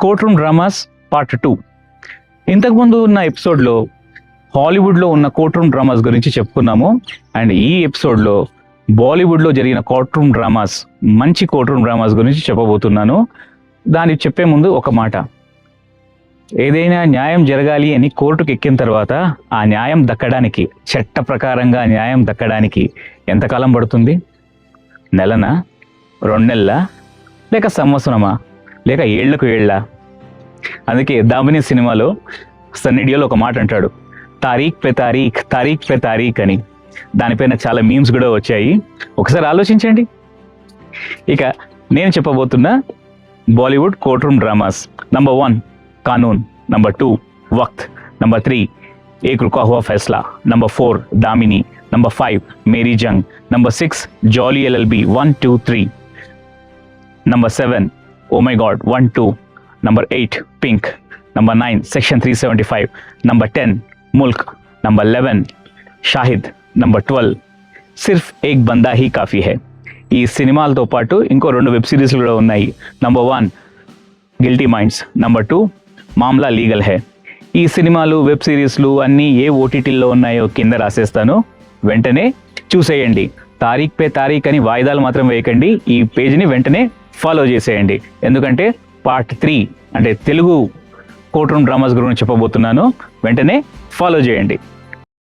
Court room dramas part 2. ఇంతకుముందు ఉన్న ఎపిసోడ్లో హాలీవుడ్లో ఉన్న కోర్ట్ రూమ్ డ్రామాస్ గురించి చెప్పుకున్నాము. అండ్ ఈ ఎపిసోడ్లో బాలీవుడ్లో జరిగిన కోర్ట్ రూమ్ డ్రామాస్, మంచి కోర్ట్ రూమ్ డ్రామాస్ గురించి చెప్పబోతున్నాను. దానికి చెప్పే ముందు ఒక మాట, ఏదైనా న్యాయం జరగాలి అని కోర్టుకు ఎక్కిన తర్వాత ఆ న్యాయం దక్కడానికి, చట్ట ప్రకారంగా న్యాయం దక్కడానికి ఎంతకాలం పడుతుంది? నెలనా, 2 నెలలా, లేక సంవత్సరమా, లేక ఏళ్లకు ఏళ్ళా? అందుకే దామిని సినిమాలో సన్నిడియోలో ఒక మాట అంటాడు, తారీఖ్ పే తారీఖ్, తారీఖ్ పే తారీఖ్ అని. దానిపైన చాలా మీమ్స్ కూడా వచ్చాయి, ఒకసారి ఆలోచించండి. ఇక నేను చెప్పబోతున్న Bollywood courtroom dramas. Number 1 Kanoon, number 2 वक्त, नंबर 3 एक रुका हुआ फैसला, number 4 Damini, number 5 Meri Jung, number 6 Jolly LLB 1 2 3, number 7 oh my God 1 2, number 8 pink, number 9 section 375, number 10 Mulk, number 11 Shahid, number 12 Sirf Ek Banda Hi Kaafi Hai. ఈ సినిమాలతో పాటు ఇంకో 2 వెబ్ సిరీస్లు కూడా ఉన్నాయి. Number 1 guilty minds, number 2 Mamla Legal Hai. ఈ సినిమాలు, వెబ్ సిరీస్లు అన్నీ ఏ ఓటీటీల్లో ఉన్నాయో కింద రాసేస్తాను, వెంటనే చూసేయండి. తారీఖ్ పే తారీఖ్ అని వాయిదాలు మాత్రం వేయకండి, ఈ పేజ్ని వెంటనే ఫాలో చేసేయండి. ఎందుకంటే పార్ట్ 3 అంటే తెలుగు కోర్ట్ రూమ్ డ్రామాస్ గురించి చెప్పబోతున్నాను, వెంటనే ఫాలో చేయండి.